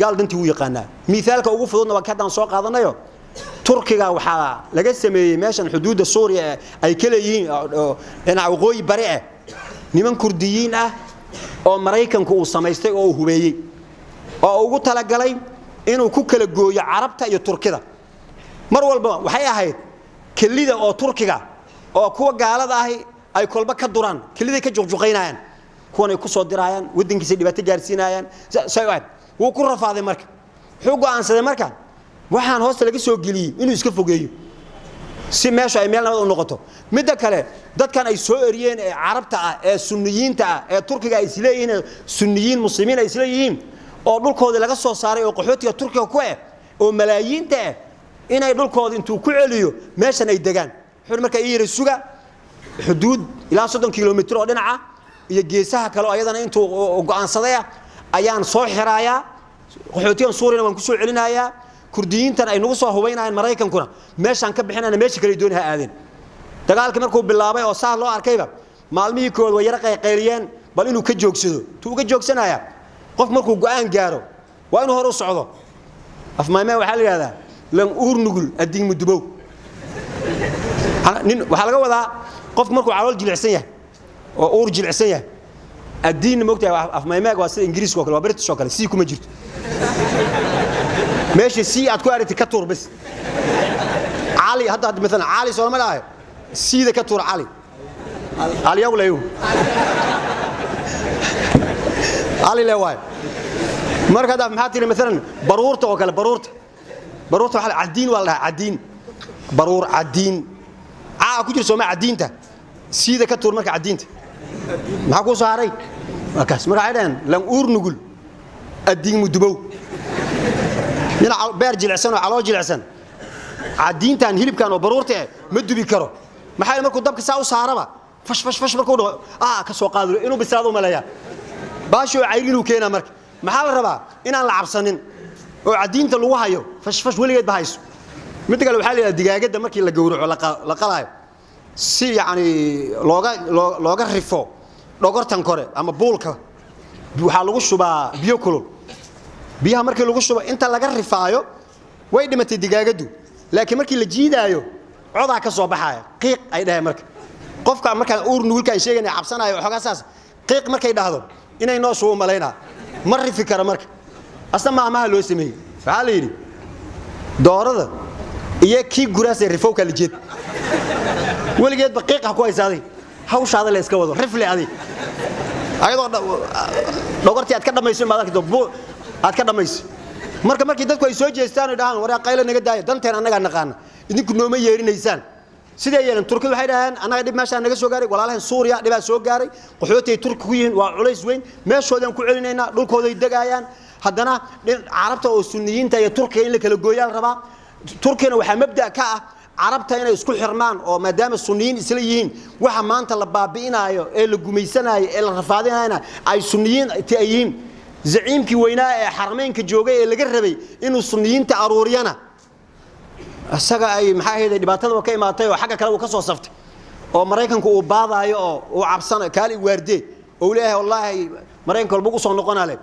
قال دنتي ويقانا مثالك ugu fududna waa ka daan soo qaadanayo Turkiga waxa laga sameeyay meeshan xuduuda Suuriya ay kala yihiin dhinaca waqooyi bari ah niman Kurdiyiin ah oo Mareykanku uu sameystay oo hubeeyay oo ugu tala galay inuu ku kala gooyo Carabta iyo Turkida mar walba waxay ahayd kelida oo Turkiga oo kuwa gaalada ah ay kolba ka duraan kelida ka joogjoqaynayaan kuwan ay ku soo dirayaan wadankiisa dhibaato gaarsiinayaan sayid wuu ku rafaaday marka xugo aansaday marka waxaan hoosta laga soo geliyay inuu iska fogeeyo si meesha ay meel nabad u noqoto midda kale dadkan ay soo eriyeen ee Carabta ah ee Sunniyiinta ah ee Turkiga ay isleeyihiin Sunniyiin muslimiin ay isleeyihiin oo dhulkooda laga soo saaray oo qaxootiga Turkiga ku ah oo malaayiinta ah inay dhulkooda intuu ku celiyo meeshan ay degaan xur marka ay yiri suga xuduud ilaa 30 kiiloomitir oo dhinaca iyo geesaha kale ayadana intuu go'aansaday ayaan soo xiraaya qaxootiga Suuriya waan ku soo celinayaa Kurdiyiintan ay nagu soo hubaynayaan Mareykankuna meeshan ka bixinayna meesha kale doon ha aadeen dagaalkii markuu bilaabay oo saar loo arkayba maalmihii kood way yar qeyliyeen bal inuu ka joogsado tuu ka joogsanaya qof markuu go'aan gaaro waa inuu hor u socdo afmaamay waxa la yiraahdaa lan uur nugul adiin mudubow nin waxa laga wadaa qof markuu calool jilicsan yahay oo uur jilicsan yahay adiin moogtay afmaamay waa sida Ingiriiska oo kale waa British oo kale si kuma jirto ماشي سي أتكو أريتي كتور بس علي هذا مثلا علي صار ملاهي سي ذا كتور علي علي ولا يوم علي لا واي مرة هذا محاتي مثلا برورته وكلا برورته حال عدين ولا عدين برور عدين كوجر سوما عدينته سي ذا كتور مرك عدينته معكو صاري مركز مرة عيدان لم أور نقول الدين مدبو من بيرجع العسن وعلاج العسن عدين تان هيلب كانوا برورته مدوا بيكرو ما حال مركو دبك ساو صاربا فش مركو كسو قادر إنه بيساعدوا ملايا باشو عيلينو كينا مرك ما حال ربا إن أنا لعبسنين وعدين تلو هايو فش ولي يد بهايسو متى قالوا حالي الدقاقة ده مركي لجورو لقلاي سي يعني لوجا ريفو لوجا تنكره أما بولكا بحالو شو بيوكلو biyaha markii lagu shubo inta laga rifaayo way dhimatay digaagadu laakiin markii la jiidaayo codaa ka soo baxaya qiiq ay dhahay marka qofka marka uur nugulka ay sheeganay cabsanayo xoogaasaas qiiq markay dhahdo inay noo soo maleena ma rifi kara marka asna ma loo sameeyay waxa la yiri doorada iyo kii guraasay rifowka la jeed waligeed baqiiq ku haysaaday hawshaada la iska wado rifle adi ayadoo dhogortii aad ka dhamayso ma arkay aad ka dhamayso markii dadku ay soo jeestaan oo dhahan waraa qayla naga daaya danteen anaga naqaana idinku nooma yeerinaysaan sidee yeelan Turkiga waxay dhahaan anaga dib meesha naga soo gaaray walaalahan Suuriya dib soo gaaray qaxootay Turkiga ku yihiin waa culays weyn meeshoodan ku celinayna dhulkooda ay dagaayaan haddana Carabta oo Sunniyiinta iyo Turkiga in la kala gooyaan rabaa Turkiyana waxa mabda ka ah Carabta inay isku xirmaan oo maadaama Sunniyiin isla yihiin waxa maanta la baabi'inayo ee la gumeysanayo ee la rafaadinayo ay Sunniyiin taayeen زعيمكي ويناء حرمين كجوجي اللي جربي إنه السنيين تعرورينا السجا أي محاهد اللي بعتله وكي ما طيو حاجة كلام وكسر صفت أو مريكان كو بعض أيوه وعبسنا كالي وردي أوليه والله مريكان كل بقص نقنا عليه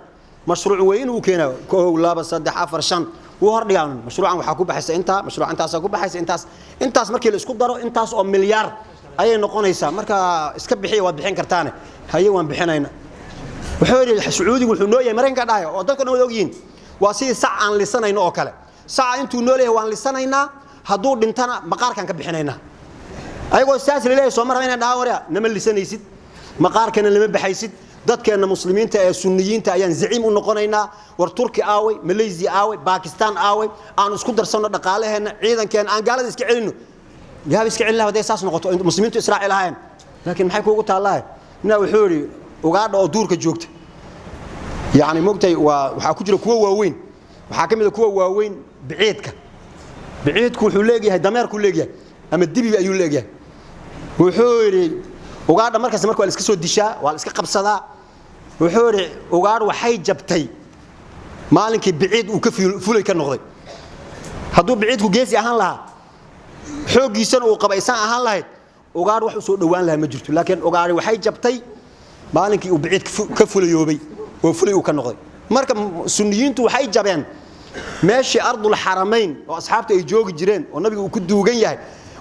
مشروع وين وكينا كو لا بس صدق حفر شن وهرد يعني مشروع وحكوا بحس أنت مشروع أنت أسكوا بحس أنت مركي الإسكوب دارو أنت أو مليار أي نقنا يسا مركا إسكب بحي وبحين كرتانة هاي وان بحينا وحوري السعودي والحنوية مريكان كدايا ودكتور نودوجين واسي ساعة لسنة إنه أكله ساعة أنتوا نوليه وان لسنة إنه هدور دنتنا مقار كان كبحنينا أيوة الساس اللي ليه سومر هنا داوريا نمل لسنة يسد مقار كان اللي مبحيسد ضد كان مسلمين تا سنيين تا يعني زعيم النقونينا ورتركي آوي ماليزي آوي باكستان آوي أنا سكدر سنة دقالة هنا عيدا كان أنا قال إسك علنه جاب إسك علنه وده أساس نقطة مسلمين إسرائيل هاين لكن ما حيكون قلت الله من وحوري وقاعد أدور كجوكت يعني مقتي وحكوجر كوا واوين وحاكم كوا واوين بعيد كل حلاقي هالدمار كل أما الدبي أيو لاقي وحوري وقاعد مركز مركو على إسكسو الدشاء وعلى إسك قبصة وحوري وقاعد وحي جبتي مالك بعيد وكفي فولي كالنقضي هدو بعيد وجيسي أهان لها حوق يسن وقبيسان أهان لها وقاعد وحسو دوان لها مجرته لكن وقاعد وحي جبتي مالك وبعيد كفولي يوبي وفولي وكالنقضي marka sunniyiintu waxay jabeen meeshii ardul xaramayn oo asxaabta ay joogi jireen oo nabiga uu ku duugan yahay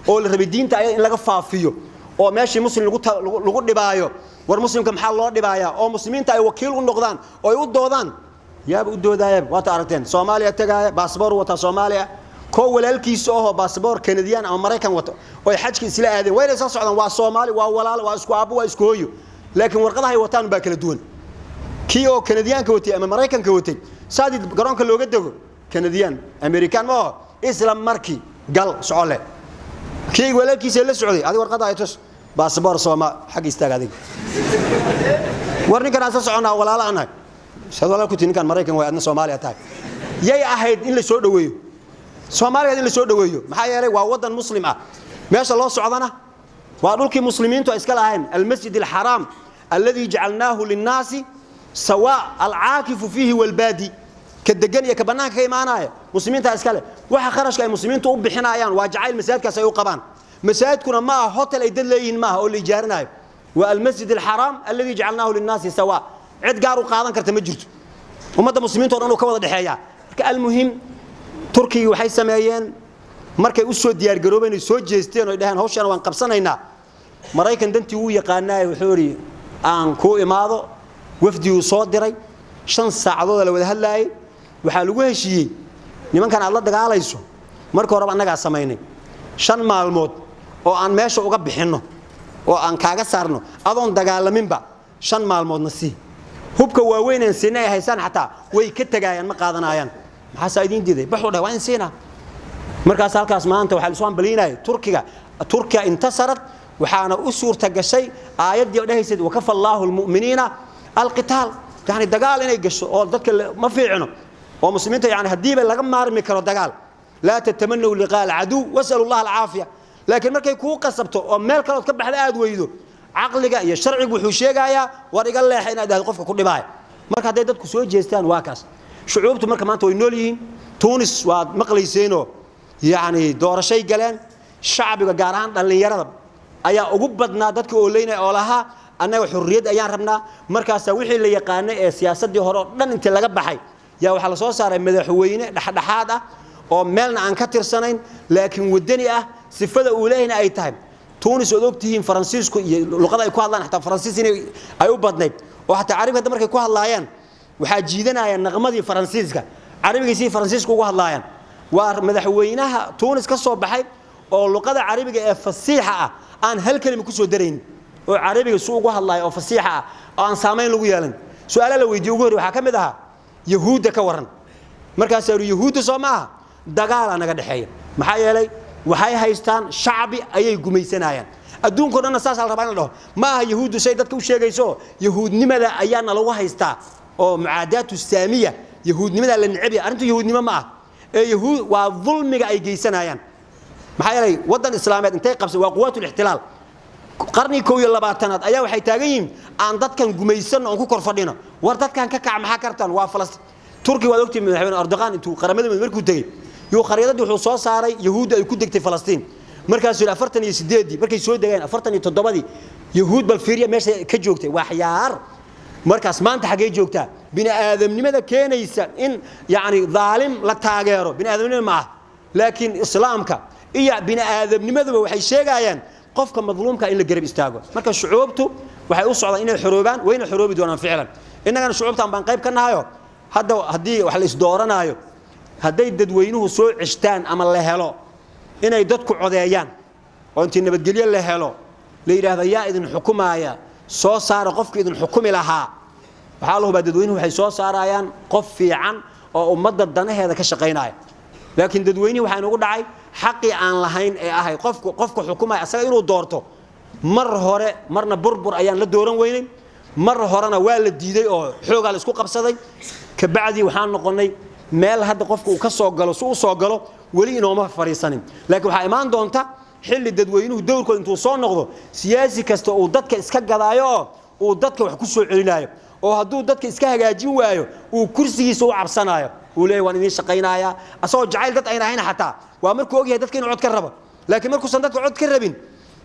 oo la rabay diinta ay in laga faafiyo oo meeshii muslim lagu dhibaayo war muslimka maxaa loo dhibaaya oo muslimiinta ay wakiil u noqdaan oo ay u doodaan yaaba u doodayeen waata aragteen Soomaaliya tagaaya baasboor wata Soomaaliya ko walaalkiisa oo baasboor Canadian ama Mareykan wato oo ay xajka isla aadeen way soo socdaan waa Soomaali waa walaal waa isku aabo waa isku hooyo laakiin warqadaha ay wataan baa kala duwan kii oo Canadian ka watay ama Mareykan ka watay saadid garoonka looga dago Canadian American ma isla markii gal socole kii walaalkiisa la socday adiga warqadaha ay tus baasboor Soomaali xaq istaagaday warninkan aasa soconaa walaalaana شهادة الله كنت نكان مريكان وأنا سوماليا تاعي يا أحد إن لسود ويو سوماليا إن لسود ويو محيا لي ووطن مسلم ما شاء الله صعدنا وأقولك مسلمين تو إسكال هين المسجد الحرام الذي جعلناه للناس سواء العاكف فيه والبادي كالدجنية كبناك كي معنا مسلمين تا إسكال واحد خرج كي مسلمين تو بحنا أيان وجعل مساجد كسيو قبان مساجد كنا ما هوتل يدلين ما هو اللي جارنا والمسجد الحرام الذي جعلناه للناس سواء عد قارو قادن كرت ما جرت ummadda muslimiinta oo dhan ka wada dhaxeeya marka almuhim turkiga waxay sameeyeen markay u soo diyaar garoobeen ay soo jeesteen oo dhahan hawshan waan qabsanaynaa Mareykan dantii uu yaqaanay wuxuu yiri aan ku imaado wafdi uu soo diray 5 saacadood la wada hadlaayay waxa lagu heshiiyay nimankan aad la dagaalayso marka hore anaga sameeynay 5 maalmood oo aan meesha uga bixino oo aan kaaga saarno adoon dagaalaminba 5 maalmoodna si hubka waaweyn ee sinay haysan xataa way ka tagayaan ma qaadanayaan maxaa saayidin diiday baxu dhaw waan siina markaas halkaas maanta waxa la soo ambaliinay Turkiga intasarat waxaana u suurta gashay aayadii dhahaysay wakafa Allahu almu'minina alqital yani dagaal inay gasho oo dadka ma fiicino oo muslimiinta yani hadiiba laga maarmi karo dagaal la tatamannu liqaa aladu wasalu Allah alaafiya laakiin markay ku qasabto oo meel kale ka baxda aad weydo عقلك يا شرعي وحوشيغايا وريغا لهين اد قفka ku dhibay marka haday dadku soo jeestaan waa kaas shucuubtu marka maanta way nool yihiin Tunis waa maqlayseeno yaani doorashay galeen shacbiga gaar ahaan dhalinyarada ayaa ugu badnaa dadka oo leeynay oo laha anaga xurriyad ayaan rabnaa markaas wixii la yaqaanay ee siyaasadii hore dhan inta laga baxay yaa waxa la soo saaray madaxweyne dhaxdhaxaad ah oo meelna aan ka tirsanayn laakiin wadani ah sifada uu leeyahay ay tahay تونس ودوقتهم فرنسيسكو لغة أي كهلا حتى فرنسيسي أيو بدنيب وحتى عربي هذا مركي كهلا يان وحاجيدنا يا النغمة دي فرنسيسكا عربي يصير فرنسيسكو كهلا يان ومدحوينها تونس كصوب بحي أو لغة عربي فصيحة أن هالكلمة كسو درين وعربي سوق كهلا أو فصيحة أن سامين لو يالن سؤال لو يجي يقول وحكم ده يهود كورن مركز يهود سماها دجال أنا قد حي محيا لي waxay haystaan shacbi ayay gumaysanayaan adduunka dhan asaas la rabaa in la dhaho ma yahuudu say dadku u sheegayso yahuudnimada ayaana lagu haystaa oo mucaadaatu saamiya yahuudnimada la nicbi arintu yahuudnimo ma ah ee yahuud waa dulmiga ay geysanayaan maxay yeelay wadan islaameed intay qabsay waa quwaatul ihtilaal qarni 12aad ayaa waxay taagan yihiin aan dadkan gumaysan oo ku kor fadhino war dadkan ka kac maxaa kartaan waa Falastiin Turkiga waa ogtii madaxweyne Erdogan intuu qaramada markuu tagay يو خريطة wuxuu soo saaray yahuud ay ku degtay Falastiin markaas 48 markay soo degeen 47 yahuud bal fiiriya meesha ka joogtay waxyaar markaas maanta xagee joogtaa bini aadamnimada keenaysa in yaani dhaalim la taageero bini aadamnimada ma laakiin islaamka iyo bini aadamnimadu waxay sheegayaan qofka madluumka in la garab istaago marka shucuubtu waxay u socdaan inay xoroobaan wayna xoroobi doonaan ficlan innagana shucuubtaan baan qayb ka nahayo hadii wax la is dooranaayo hadday dadweynuhu soo cishtaan ama la helo inay dadku codeeyaan oo intii nabadgelyo la helo la yiraahdo yaa idin xukumaaya soo saar qofka idin xukumi lahaa waxa loo baa dadweynuhu waxay soo saarayaan qof fiican oo ummadda danaheeda ka shaqeynaya laakiin dadweynuhu waxa inagu dhacay xaqi aan lahayn ee ahay qofka xukumaya asaga inuu doorto mar hore marna burbur ayaan la dooran weynay mar horena waa la diiday oo xoogaa la isku qabsaday ka bacdi waxaan noqonay meel hadda qofku uu ka soo galo soo galo wali inooma fariisanin laakiin waxa imaan doonta xilli dadweynuhu dowrkooda intuu soo noqdo siyaasi kasta oo dadka iska gadaayo oo dadka wax ku soo celinayo oo hadduu dadka iska hagaajin waayo uu kursigiisa u cabsanayo uu leeyahay waan idin shaqeynaya asoo jacayl dad ayna ahayn xataa waa markuu og yahay dadka inuu cod ka rabo laakiin markuu san dadka cod ka rabin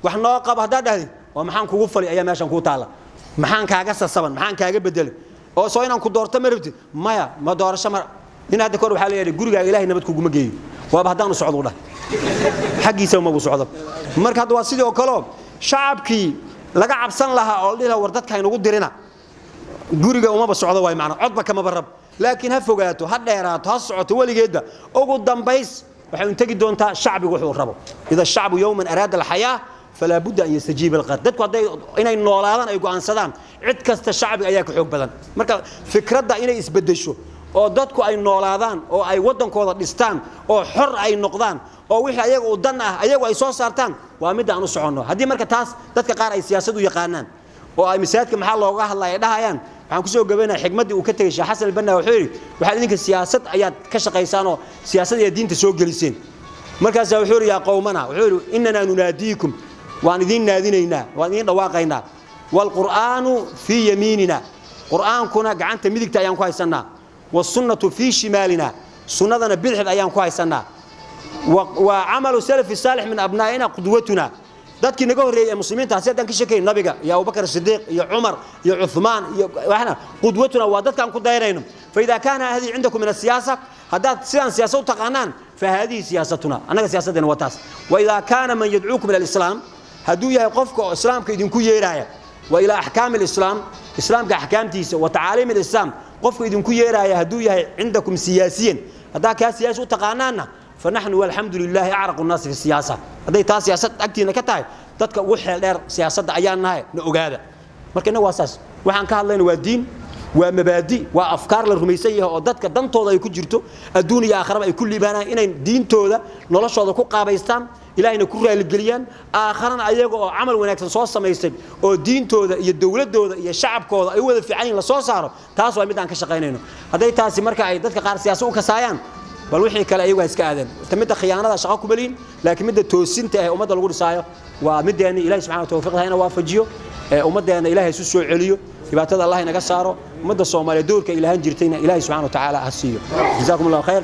wax noo qab hadaa dhahdin waa maxaan kugu fali ayaa meeshan ku taala maxaan kaaga sasaban maxaan kaaga bedelay oo soo inaan ku doorto ma rabtid maya ma doorasho mar in hadda kor waxa la yiri guriga Ilaahay nabad kugu ma geeyo waaba hadaan u socdo dhahay xaqiisa uma socdo marka hadda waa sidoo kale shacabkii laga cabsan lahaa oo dhila war dadka inagu dirina guriga uma ba socdo way macna codba kama barab laakiin ha fogaato ha dheeraato ha socoto waligeeda ugu dambays waxay u tagi doontaa shacbigu wuxuu rabo ida shacbu yawman arada alhayaa fala budda an yastajiba alqad dadku haday inay noolaadaan ay go'aansadaan cid kasta shacbiga ayaa ka xoog badan marka fikradda inay isbedesho oo dadku ay noolaadaan oo ay wadankooda dhistaan oo xor ay noqdaan oo wixii ayaga u dan ah ayagu ay soo saartaan waa mid aan u socono hadii marka taas dadka qaar ay siyaasad u yaqaanaan oo ay misaadka maxaa looga hadlayaa dhahayaan waxaan ku soo gabeynaa xigmadii uu ka tagay Sheekh Xasan al-Banna wuxuu yiri waxa idinka siyaasad ayaad ka shaqaysaan oo siyaasad iyo diinta soo geliseen markaas wuxuu yiri yaa qowmana wuxuu yiri inna nunaadiikum waan idin naadinaynaa waan idin dhawaaqaynaa wal qur'aanu fi yaminina qur'aankuna gacanta midigta ayaan ku haysanaa والسنة في شمالنا سنتنا بالحد أيام كويسنا وعمل سلف الصالح من أبنائنا قدوتنا ذاتك نقول المسلمين تحسيت أنك شكي النبي يا أبو بكر الصديق يا عمر يا عثمان وإحنا قدوتنا وذاتك أنكم دايرينهم فإذا كان هذه عندكم من السياسة هذا سياسة وتقانان فهذه سياستنا أنا سياستنا وتاس وإذا كان من يدعوكم إلى الإسلام هدو يقفك إسلام كيدنكو يرايا وإلى أحكام الإسلام إسلام كأحكام تيس وتعاليم الإسلام قفوا إذن كيرايا هدويا عندكم سياسيين هذا كسياسة وتقانانا فنحن والحمد لله أعرق الناس في السياسة هذا تا سياسة أكتينا كتاي تدك وحي لير سياسة عيالنا هاي نوجاده مركنا واساس وحن كهالين والدين ومبادئ وأفكار للرميسية ودتك دم توضا يكون جرتو الدنيا آخر يكون لبنا إن دين توضا نلاش هذا كو قابيستان إلى إن كل الجليان آخرنا أيجو عمل ونكسر صوص ما يصير ودين تودا يدولة تودا يشعب كودا أيوة في عين لصوص عرب تاسو أميد عن كشقينينه هذا تاسي مركا عيدتك قار سياسة وكسايان بالوحي كلا أيوة إسكادن تمد خيانة شقاق قبلين لكن مدة توسين تاه ومدة الغور سايا ومدة يعني إلهي سبحانه وتوفيق هنا وافجيو ومدة يعني إلهي سوسو عليو يبقى الله ينقصاره مدة الصومالية دور كإلهان جرتين إلهي سبحانه وتعالى هسيو جزاكم الله خير